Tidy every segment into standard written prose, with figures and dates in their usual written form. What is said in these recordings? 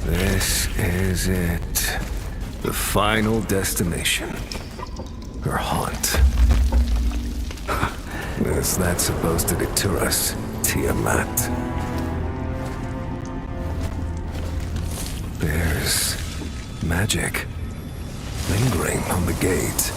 This is it. The final destination. Her haunt. Is that supposed to deter us, Tiamat? There's magic lingering on the gate.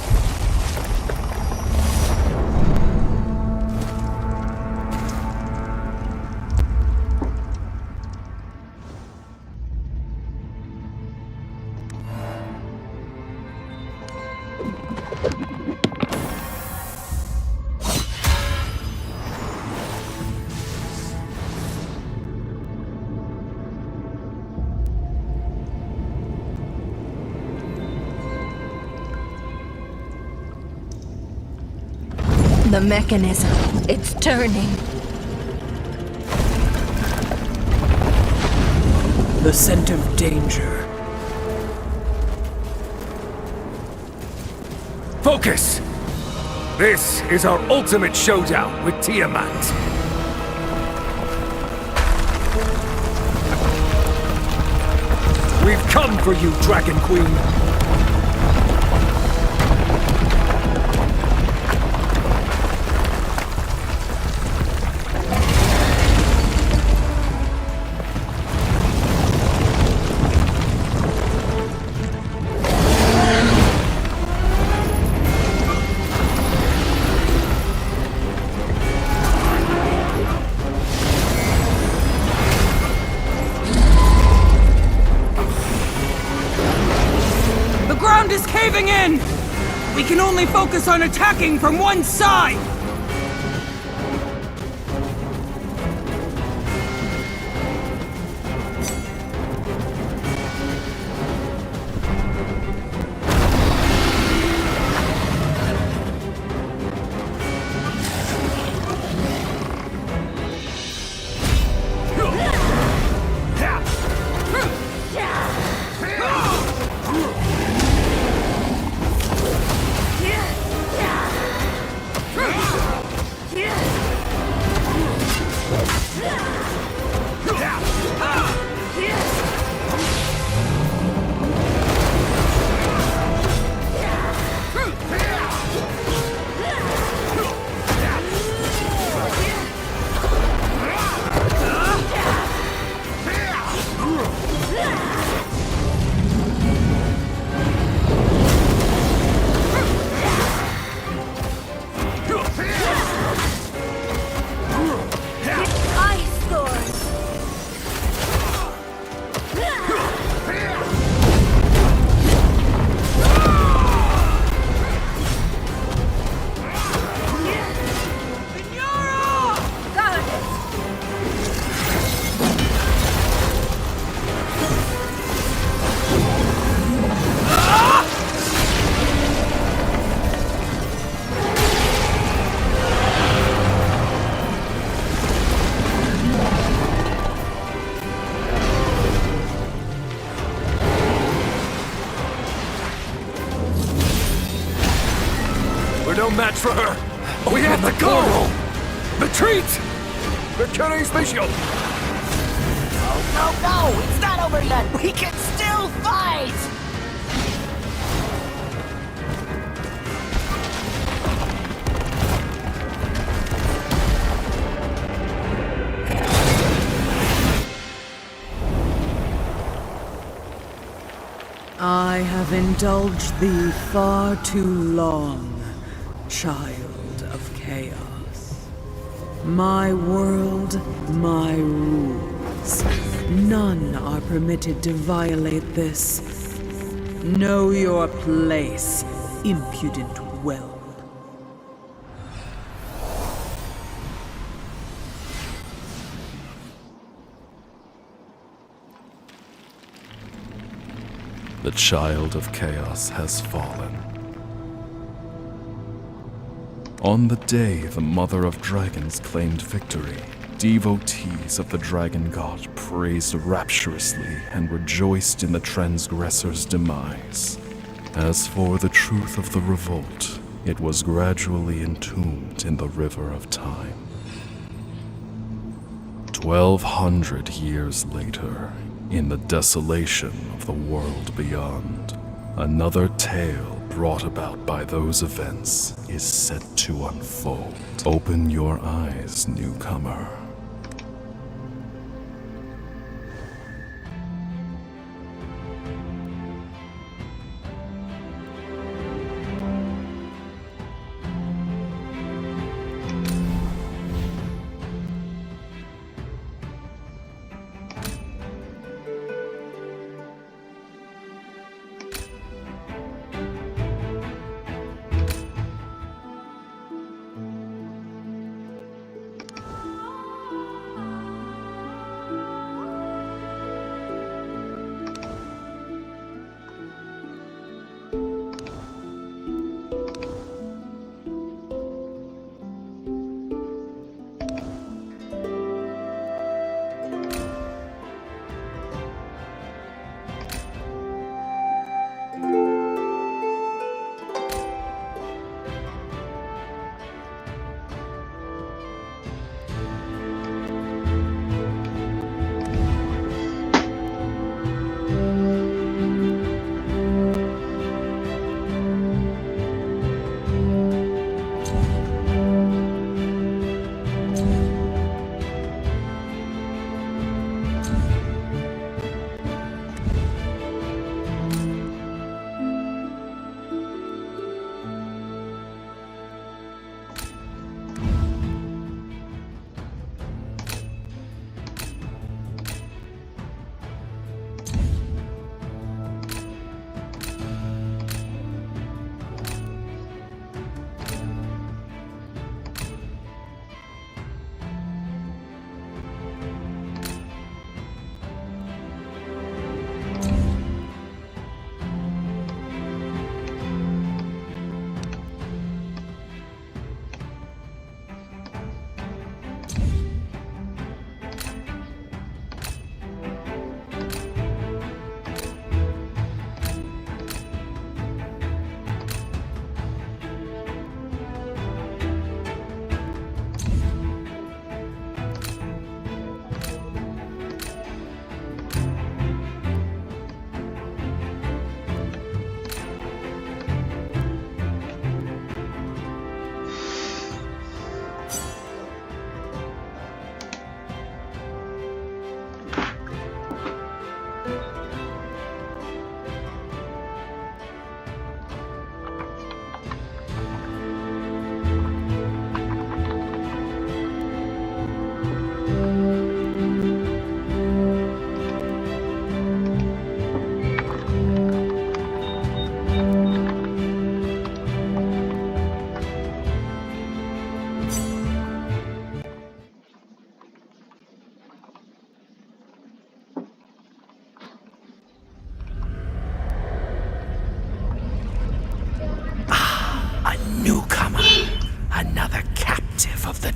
The mechanism, it's turning. The scent of danger. Focus! This is our ultimate showdown with Tiamat. We've come for you, Dragon Queen. Is caving in! We can only focus on attacking from one side! No match for her. We have to go. Retreat! Mercury's visual. Oh, no, it's not over yet. We can still fight. I have indulged thee far too long. Child of Chaos. My world, my rules. None are permitted to violate this. Know your place, impudent whelp. The Child of Chaos has fallen. On the day the Mother of Dragons claimed victory, devotees of the Dragon God praised rapturously and rejoiced in the transgressor's demise. As for the truth of the revolt, it was gradually entombed in the river of time. 1200 years later, in the desolation of the world beyond. Another tale brought about by those events is set to unfold. Open your eyes, newcomer.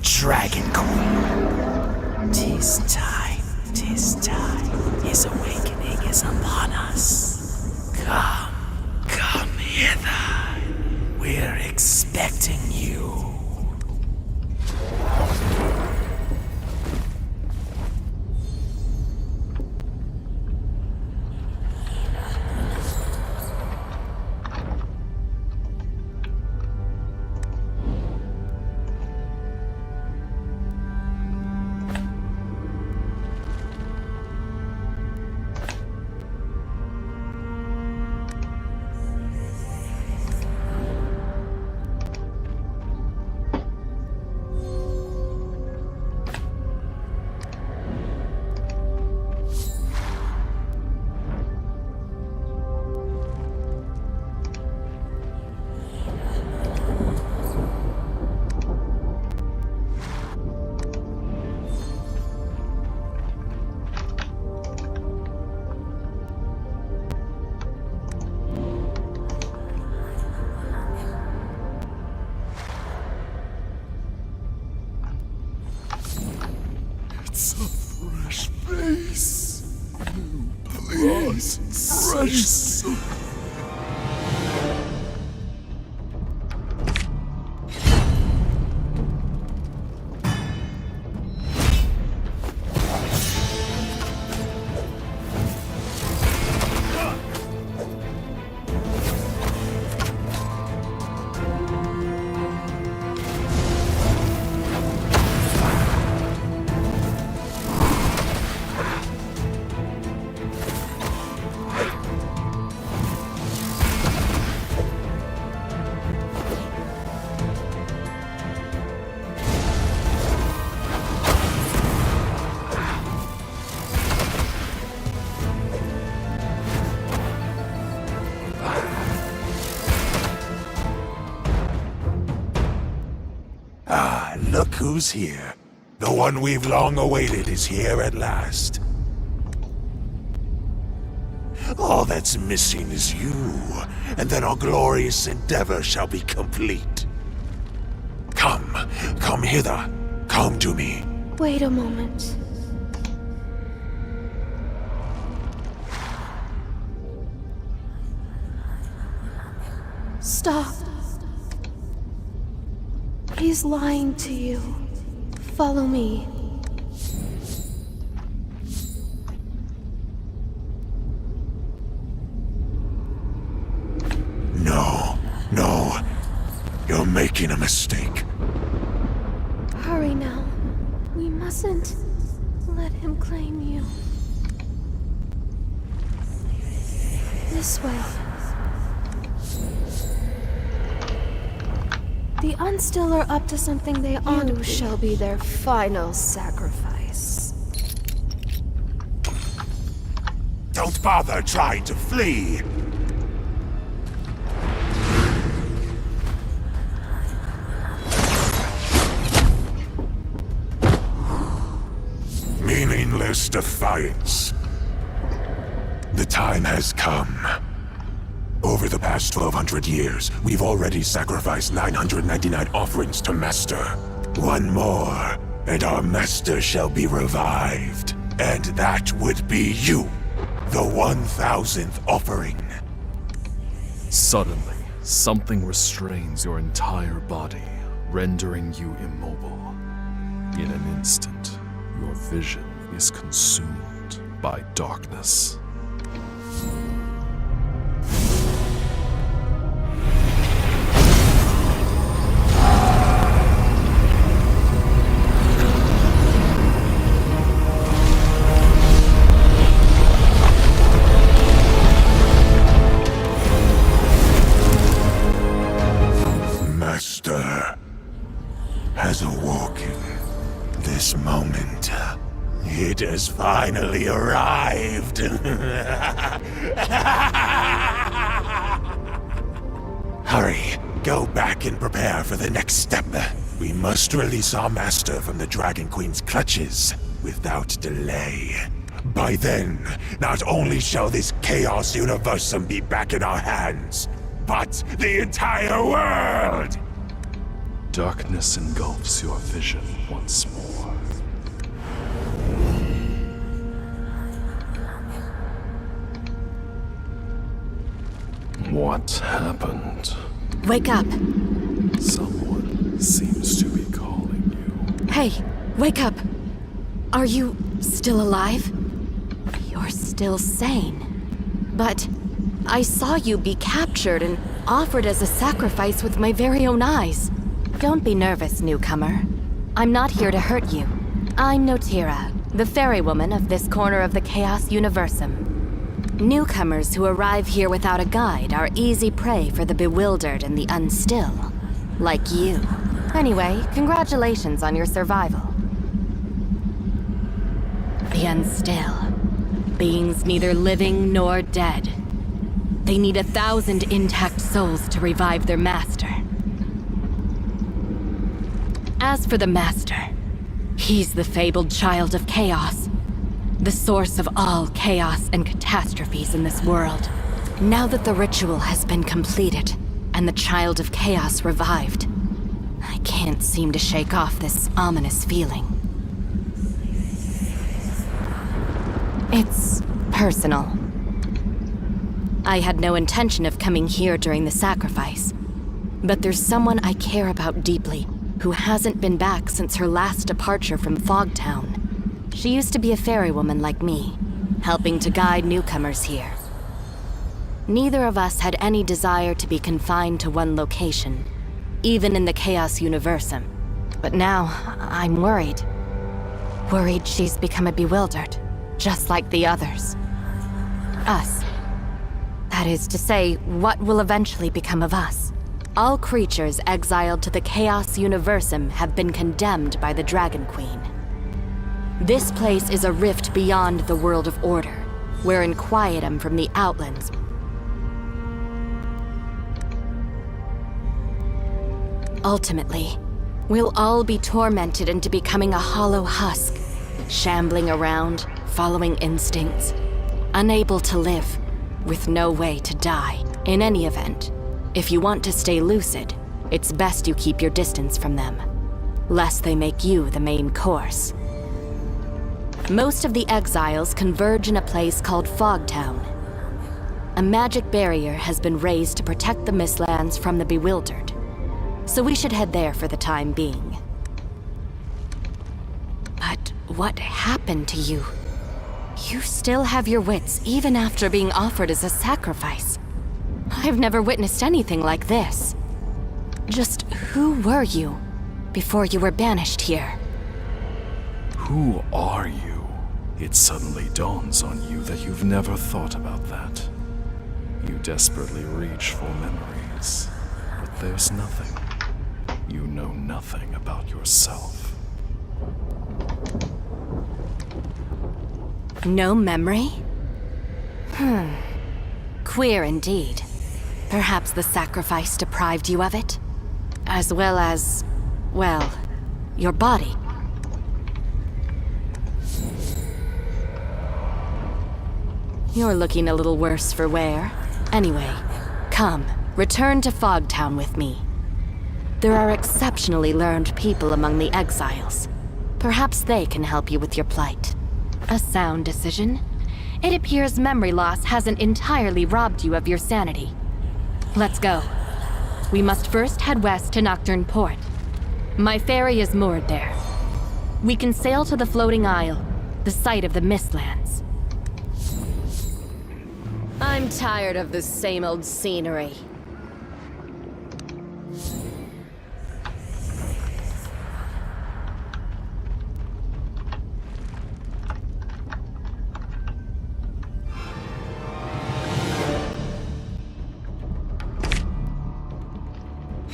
Dragon Queen. 'Tis time. His awakening is upon us. Come hither. We're expecting you. It's a fresh face. New please. Fresh. who's here? The one we've long awaited is here at last. All that's missing is you, and then our glorious endeavor shall be complete. Come hither. Come to me. Wait a moment. Stop. He's lying to you. Follow me. No. You're making a mistake. Hurry now. We mustn't let him claim you. This way. The Unstill are up to something they ought to. You shall be their final sacrifice. Don't bother trying to flee. Meaningless defiance. The time has come. Over the past 1,200 years, we've already sacrificed 999 offerings to Master. One more, and our Master shall be revived. And that would be you, the 1,000th offering. Suddenly, something restrains your entire body, rendering you immobile. In an instant, your vision is consumed by darkness. Master has awoken. This moment, it has finally arrived. Hurry, go back and prepare for the next step. We must release our master from the Dragon Queen's clutches without delay. By then, not only shall this Chaos Universum be back in our hands, but the entire world! Darkness engulfs your vision once more. What happened? Wake up! Someone seems to be calling you. Hey, wake up! Are you still alive? You're still sane. But I saw you be captured and offered as a sacrifice with my very own eyes. Don't be nervous, newcomer. I'm not here to hurt you. I'm Notira, the fairy woman of this corner of the Chaos Universum. Newcomers who arrive here without a guide are easy prey for the bewildered and the unstill. Like you. Anyway, congratulations on your survival. The unstill. Beings neither living nor dead. They need 1,000 intact souls to revive their master. As for the master, he's the fabled child of chaos. The source of all chaos and catastrophes in this world. Now that the ritual has been completed, and the child of chaos revived, I can't seem to shake off this ominous feeling. It's personal. I had no intention of coming here during the sacrifice, but there's someone I care about deeply who hasn't been back since her last departure from Fogtown. She used to be a fairy woman like me, helping to guide newcomers here. Neither of us had any desire to be confined to one location, even in the Chaos Universum. But now, I'm worried. Worried she's become a bewildered, just like the others. Us. That is to say, what will eventually become of us? All creatures exiled to the Chaos Universum have been condemned by the Dragon Queen. This place is a rift beyond the world of order, where in Quietum from the Outlands. Ultimately, We'll all be tormented into becoming a hollow husk, shambling around, following instincts, unable to live, with no way to die. In any event, if you want to stay lucid, it's best you keep your distance from them, lest they make you the main course. Most of the exiles converge in a place called Fogtown. A magic barrier has been raised to protect the Mistlands from the bewildered, so we should head there for the time being. But what happened to you? You still have your wits even after being offered as a sacrifice. I've never witnessed anything like this. Just who were you before you were banished here? Who are you? It suddenly dawns on you that you've never thought about that. You desperately reach for memories, but there's nothing. You know nothing about yourself. No memory? Queer indeed. Perhaps the sacrifice deprived you of it? As well as, well, your body. You're looking a little worse for wear. Anyway, come, return to Fogtown with me. There are exceptionally learned people among the exiles. Perhaps they can help you with your plight. A sound decision. It appears memory loss hasn't entirely robbed you of your sanity. Let's go. We must first head west to Nocturne Port. My ferry is moored there. We can sail to the Floating Isle, the site of the Mistlands. I'm tired of the same old scenery.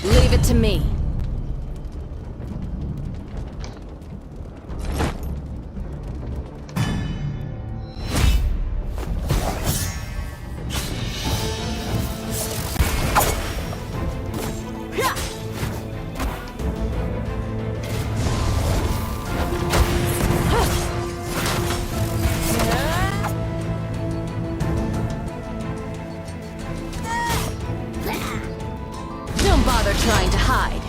Leave it to me. Don't bother trying to hide.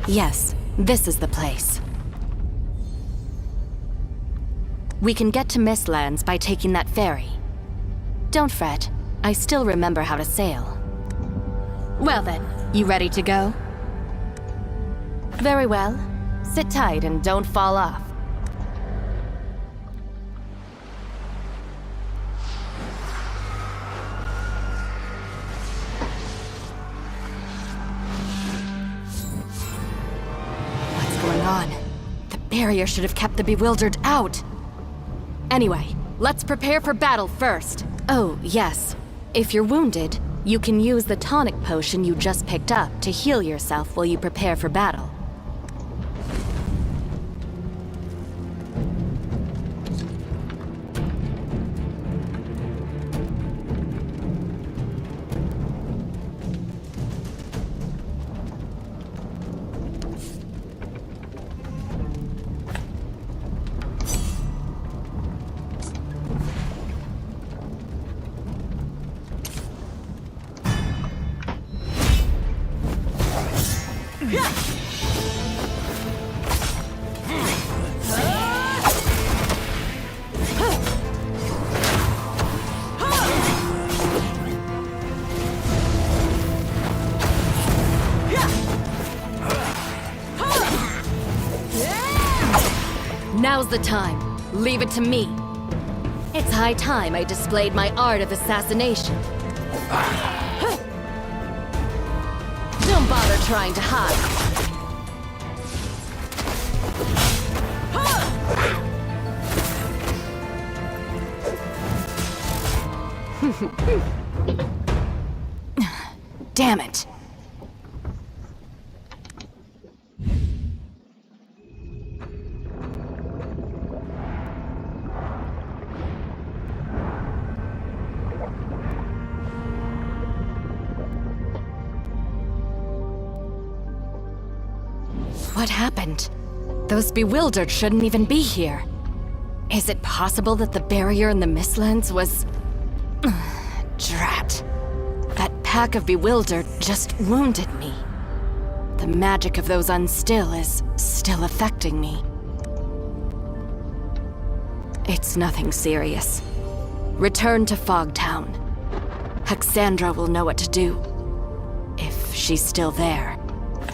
Yes, this is the place. We can get to Mistlands by taking that ferry. Don't fret, I still remember how to sail. Well then, you ready to go? Very well. Sit tight and don't fall off. What's going on? The barrier should have kept the bewildered out. Anyway, let's prepare for battle first. Oh, yes. If you're wounded, you can use the tonic potion you just picked up to heal yourself while you prepare for battle. Now's the time. Leave it to me. It's high time I displayed my art of assassination. Don't bother trying to hide. Damn it. What happened? Those Bewildered shouldn't even be here. Is it possible that the barrier in the Mistlands was... Drat. That pack of Bewildered just wounded me. The magic of those Unstill is still affecting me. It's nothing serious. Return to Fogtown. Hexandra will know what to do. If she's still there.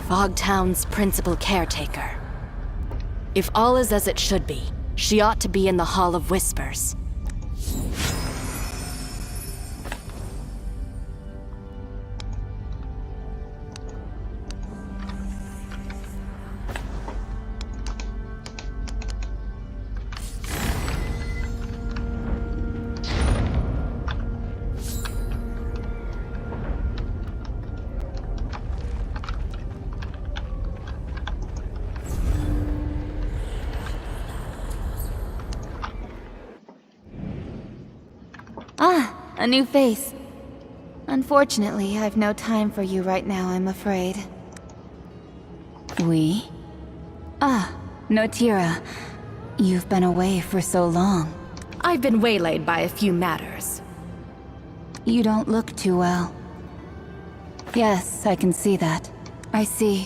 Fogtown's principal caretaker. If all is as it should be, she ought to be in the Hall of Whispers. Ah, a new face. Unfortunately, I've no time for you right now, I'm afraid. We? Ah, Notira. You've been away for so long. I've been waylaid by a few matters. You don't look too well. Yes, I can see that. I see.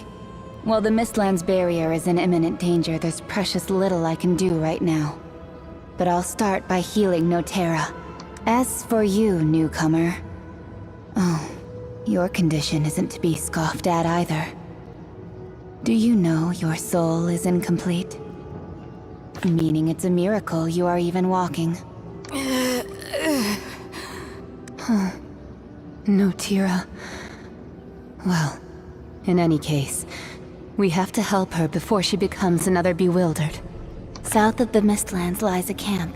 While the Mistlands barrier is in imminent danger, there's precious little I can do right now. But I'll start by healing Notera. As for you, newcomer... Oh, your condition isn't to be scoffed at either. Do you know your soul is incomplete? Meaning it's a miracle you are even walking. Huh. Notira. Well, in any case, we have to help her before she becomes another Bewildered. South of the Mistlands lies a camp.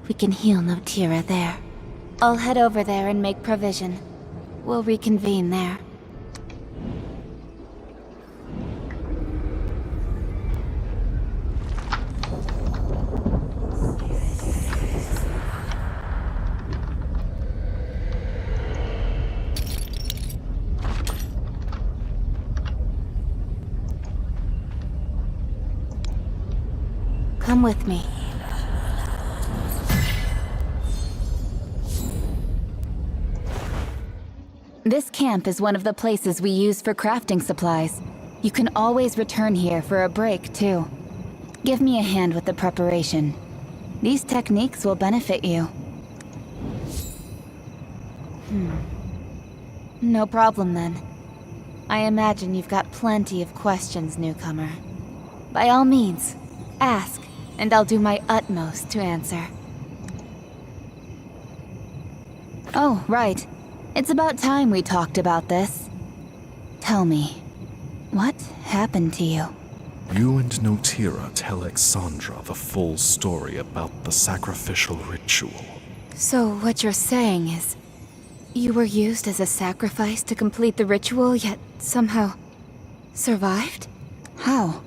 We can heal Notira there. I'll head over there and make provision. We'll reconvene there. Come with me. This camp is one of the places we use for crafting supplies. You can always return here for a break, too. Give me a hand with the preparation. These techniques will benefit you. No problem, then. I imagine you've got plenty of questions, newcomer. By all means, ask, and I'll do my utmost to answer. Oh, right. It's about time we talked about this. Tell me, what happened to you? You and Notira tell Hexandra the full story about the sacrificial ritual. So what you're saying is, you were used as a sacrifice to complete the ritual, yet somehow survived? How?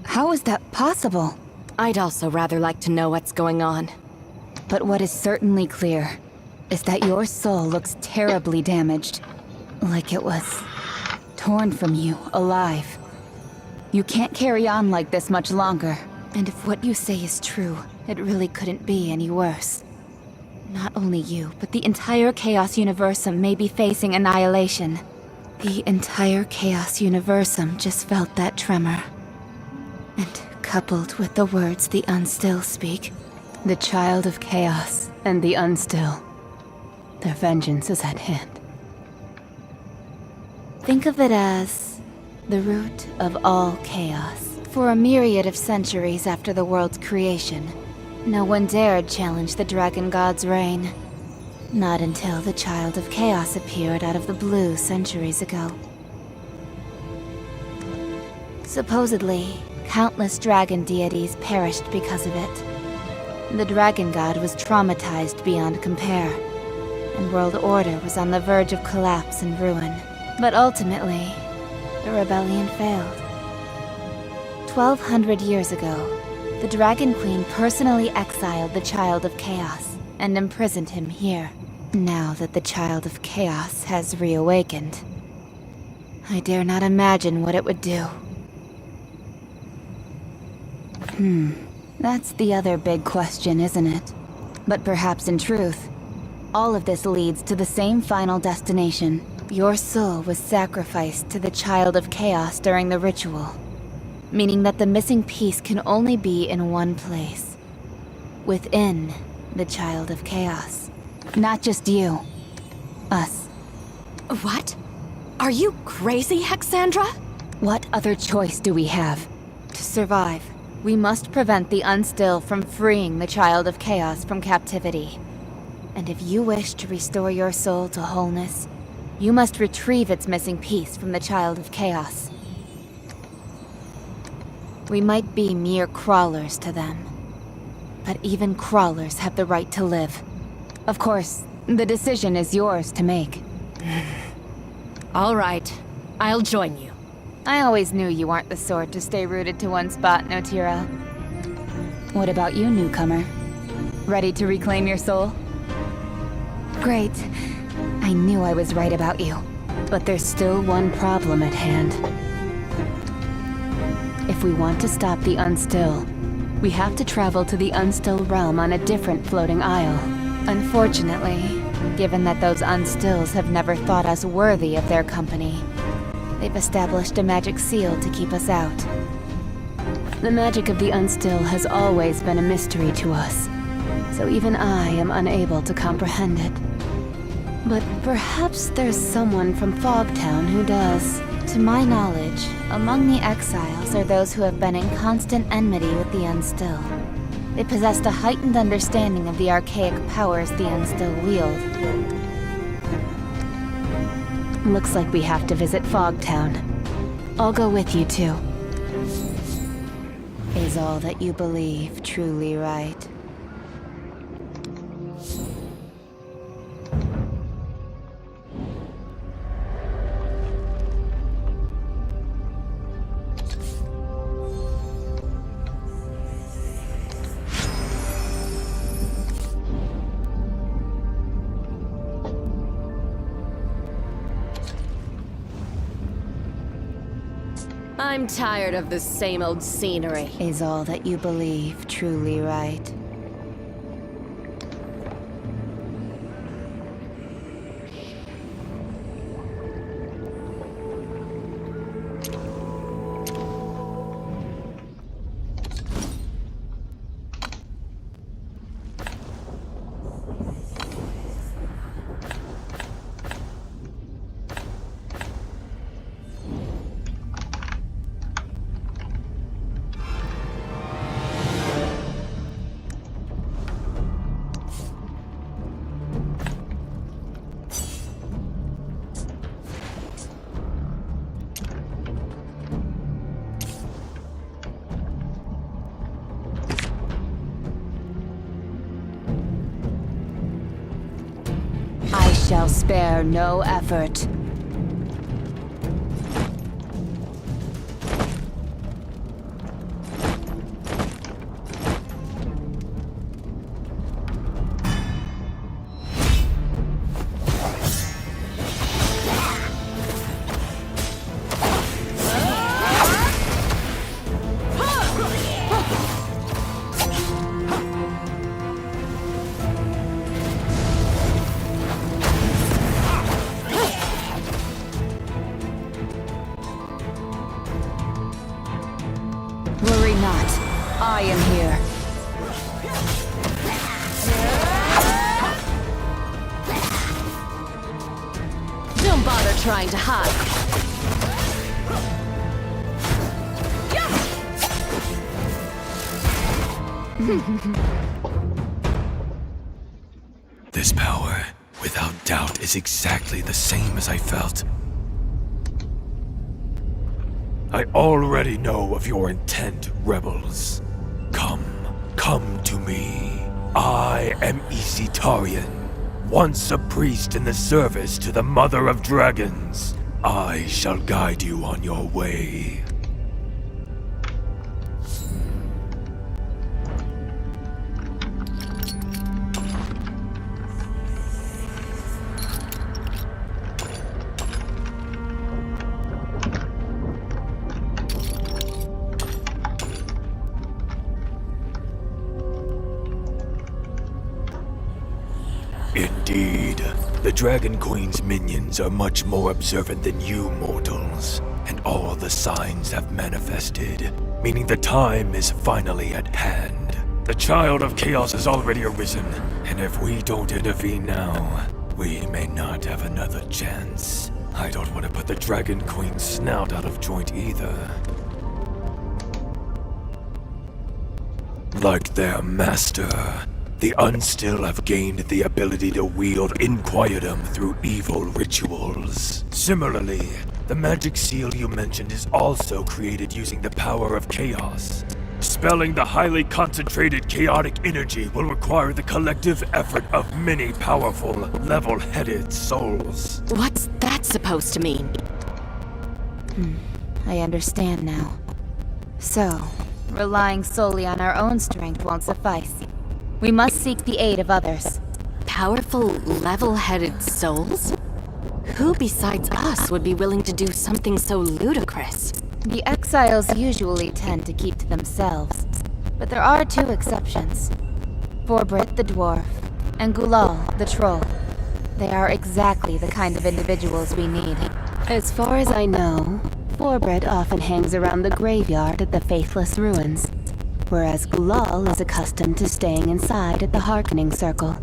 How is that possible? I'd also rather like to know what's going on. But what is certainly clear is that your soul looks terribly damaged. Like it was torn from you, alive. You can't carry on like this much longer. And if what you say is true, it really couldn't be any worse. Not only you, but the entire Chaos Universum may be facing annihilation. The entire Chaos Universum just felt that tremor. And coupled with the words the Unstill speak, the Child of Chaos and the Unstill, their vengeance is at hand. Think of it as the root of all chaos. For a myriad of centuries after the world's creation, no one dared challenge the Dragon God's reign. Not until the Child of Chaos appeared out of the blue centuries ago. Supposedly, countless dragon deities perished because of it. The Dragon God was traumatized beyond compare, and world order was on the verge of collapse and ruin. But ultimately, the rebellion failed. 1,200 years ago, the Dragon Queen personally exiled the Child of Chaos and imprisoned him here. Now that the Child of Chaos has reawakened, I dare not imagine what it would do. That's the other big question, isn't it? But perhaps in truth, all of this leads to the same final destination. Your soul was sacrificed to the Child of Chaos during the ritual, meaning that the missing piece can only be in one place. Within the Child of Chaos. Not just you. Us. What? Are you crazy, Hexandra? What other choice do we have? To survive, we must prevent the Unstill from freeing the Child of Chaos from captivity. And if you wish to restore your soul to wholeness, you must retrieve its missing piece from the Child of Chaos. We might be mere crawlers to them, but even crawlers have the right to live. Of course, the decision is yours to make. All right, I'll join you. I always knew you aren't the sort to stay rooted to one spot, Notira. What about you, newcomer? Ready to reclaim your soul? Great. I knew I was right about you. But there's still one problem at hand. If we want to stop the Unstill, we have to travel to the Unstill realm on a different floating isle. Unfortunately, given that those Unstills have never thought us worthy of their company, they've established a magic seal to keep us out. The magic of the Unstill has always been a mystery to us, so even I am unable to comprehend it. But perhaps there's someone from Fogtown who does. To my knowledge, among the exiles are those who have been in constant enmity with the Unstill. They possessed a heightened understanding of the archaic powers the Unstill wield. Looks like we have to visit Fogtown. I'll go with you too. Is all that you believe truly right? I'm tired of the same old scenery. Is all that you believe truly right? Shall spare no effort. Worry not. I am here. Don't bother trying to hide. This power, without doubt, is exactly the same as I felt. I already know of your intent, rebels. Come to me. I am Isitarian, once a priest in the service to the Mother of Dragons, I shall guide you on your way. Indeed, the Dragon Queen's minions are much more observant than you mortals, and all the signs have manifested, meaning the time is finally at hand. The Child of Chaos has already arisen, and if we don't intervene now, we may not have another chance. I don't want to put the Dragon Queen's snout out of joint either. Like their master, the Unstill have gained the ability to wield Inquietum through evil rituals. Similarly, the magic seal you mentioned is also created using the power of chaos. Spelling the highly concentrated chaotic energy will require the collective effort of many powerful, level-headed souls. What's that supposed to mean? I understand now. So, relying solely on our own strength won't suffice. We must seek the aid of others. Powerful, level-headed souls? Who besides us would be willing to do something so ludicrous? The exiles usually tend to keep to themselves, but there are two exceptions. Forbrit the dwarf, and Gulal the troll. They are exactly the kind of individuals we need. As far as I know, Forbrit often hangs around the graveyard at the Faithless Ruins, whereas Gulal is accustomed to staying inside at the Hearkening Circle.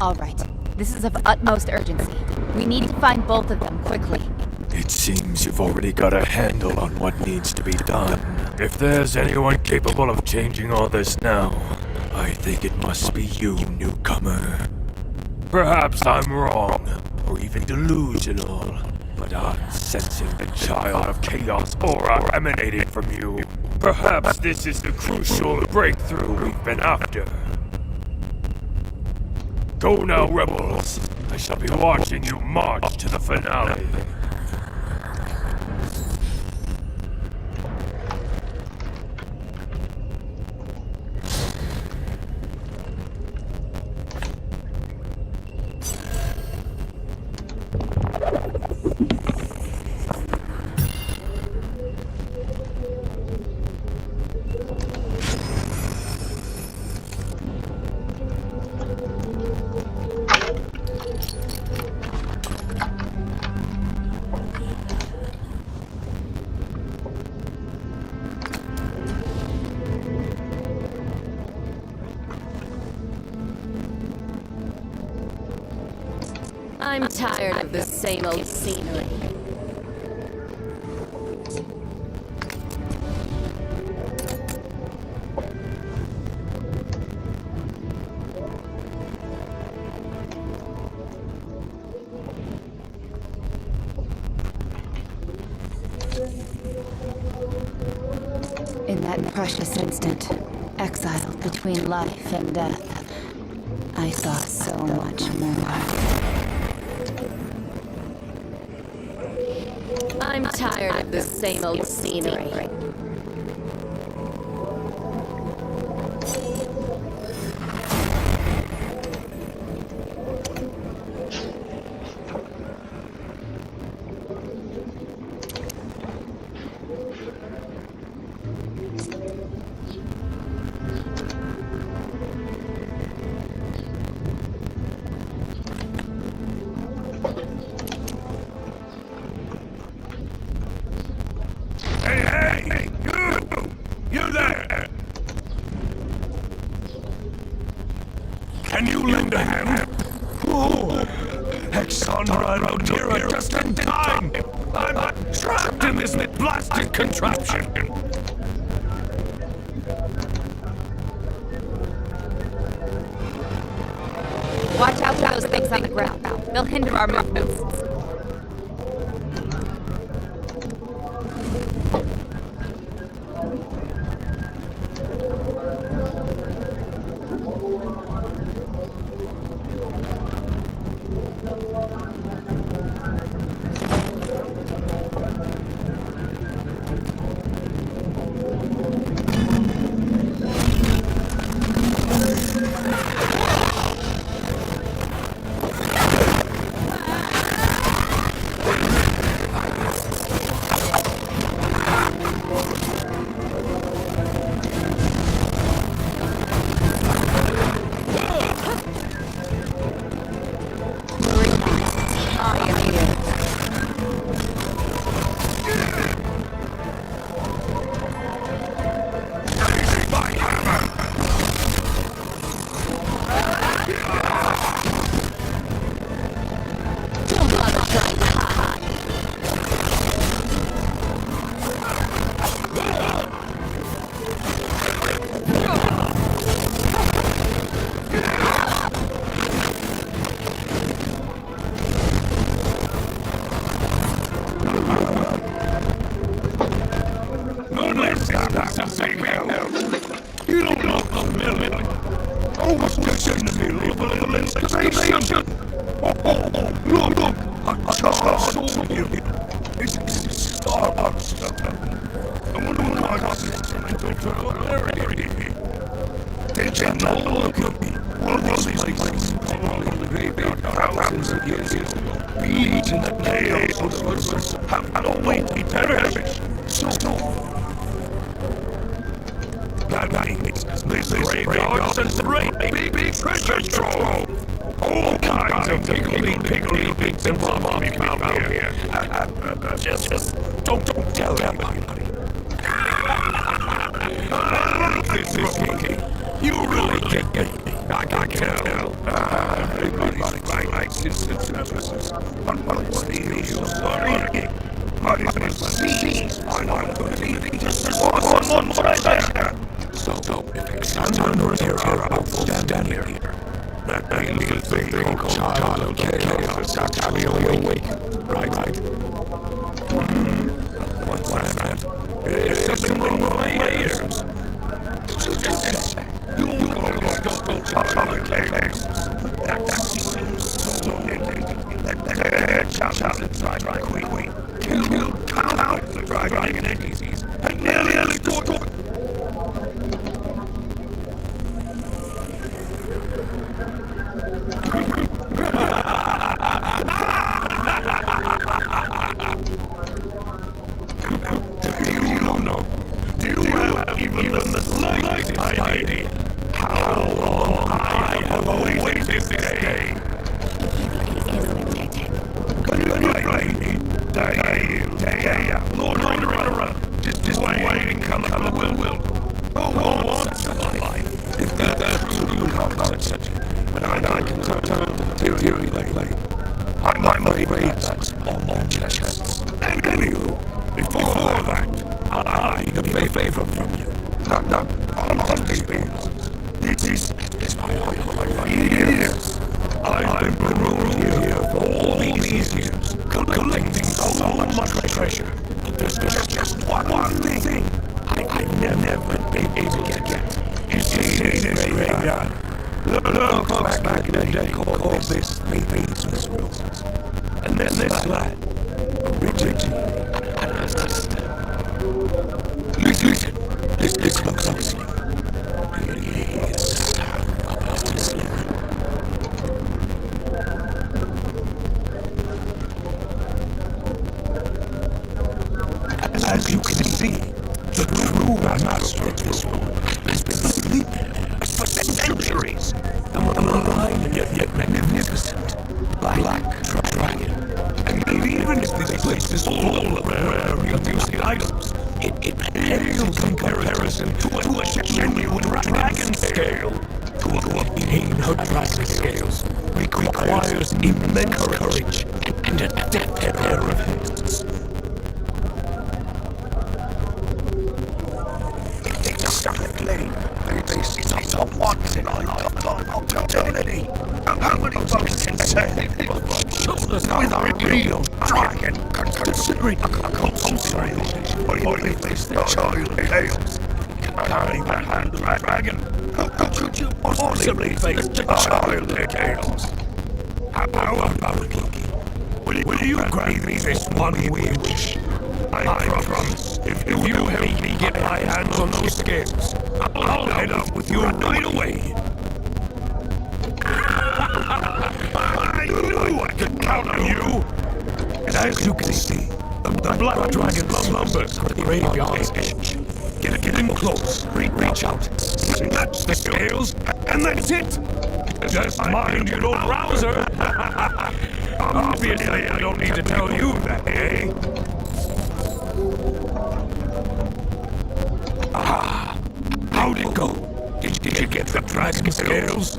All right, this is of utmost urgency. We need to find both of them quickly. It seems you've already got a handle on what needs to be done. If there's anyone capable of changing all this now, I think it must be you, newcomer. Perhaps I'm wrong, or even delusional, but I'm sensing the Child of Chaos aura emanating from you. Perhaps this is the crucial breakthrough we've been after. Go now, rebels. I shall be watching you march to the finale. I'm tired of the same old scenery. In that precious instant, exiled between life and death, I saw so much more. I'm tired of the same old scenery. Can you lend a hand? Oh, Hexandra and Odira just in time! I'm trapped in this blasted contraption! Watch out for those things on the ground. They'll hinder our movements. You don't know the million. Almost in the middle of an installation. Look. I saw you. It's Starbucks. I wonder what I They don't look at me. One of these things probably thousands of years ago. Beaten the nails have always been perished. So, that means this graveyard is the great big treasure trove. All kinds of piggly bits and bobby found here. Just don't tell anybody. This is kinky. You really get me. I can tell. Everybody likes this. But what's the issue? But it was seized. I'm going to be just one treasure. So, if it's not under here, I'll stand here. That little thing called child chaos is actually awake. Right. What's that? There's something wrong with my ears. You almost don't child chaos. That seems so That quick. You count out the dragon disease. And nearly total. Even the slightest idea how long I have awaited this day. Lord, around. Just waiting, come will. Oh, such a life. If that's true, you can't such it. When I can turn deteriorate. I'm afraid that's all chests. And anywho, before that, I need a favor from you. Not on these bills. This is my years. I've been roaming here for all these years, collecting so much treasure. But there's just one thing I've never been able to get. You see this graveyard? Look back in the day called this Maid's Roses. And then this lad, Richard, Listen. Let's look closely. Here's the sound of his life. As you can see, the true master of this world has been sleeping for centuries. And yet magnificent black dragon. And even if this place is full of rare amusing items, it pales in comparison to a genuine dragon scale. To obtain her dragon scales requires immense courage and a depth pair of hands. They started playing. They see some once in a lifetime opportunity. How many folks can say with a real dragon considering a consideration for you face the child tales? Carrying that hand dragon. How could you possibly face the child tales? How about it, Loki? Will you grant me this one wish? I promise, if you help me get my hands on those scales, I'll head up with you right away. I knew I could count on you. And as you can see, the black dragon slumbers at the graveyard's edge. Get in close, reach out, snatch the scales, and that's it. Just mind you don't rouse her. Obviously, I don't need to tell you that, eh? How'd it go? Did you get the dragon scales?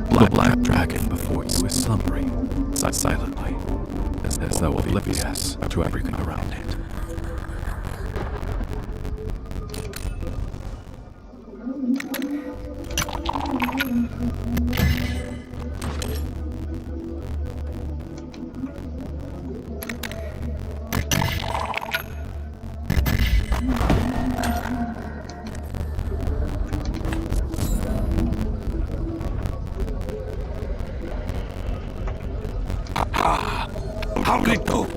The black dragon before you is slumbering, silently, as though oblivious to everything around it. How'd it go?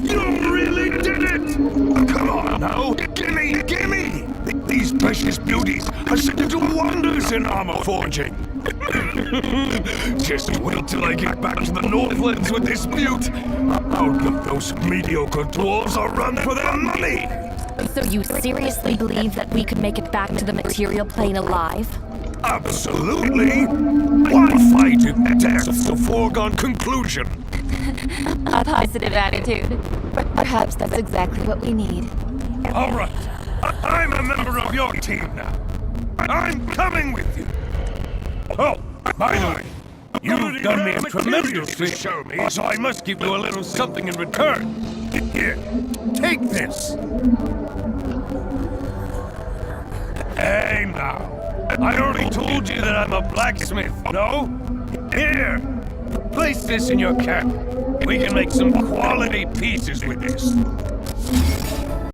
You really did it! Come on now, gimme, gimme! These precious beauties are set to do wonders in armor forging. Just wait till I get back to the Northlands with this butte. I'll give those mediocre dwarves a run for their money! So you seriously believe that we could make it back to the material plane alive? Absolutely! One fight if death's a foregone conclusion. A positive attitude. Perhaps that's exactly what we need. All right, I'm a member of your team now. I'm coming with you. Oh, by the way, you've done me a tremendous favor, so I must give you a little something in return. Here, take this. Hey now, I already told you that I'm a blacksmith, no? Here, place this in your cap. We can make some quality pieces with this.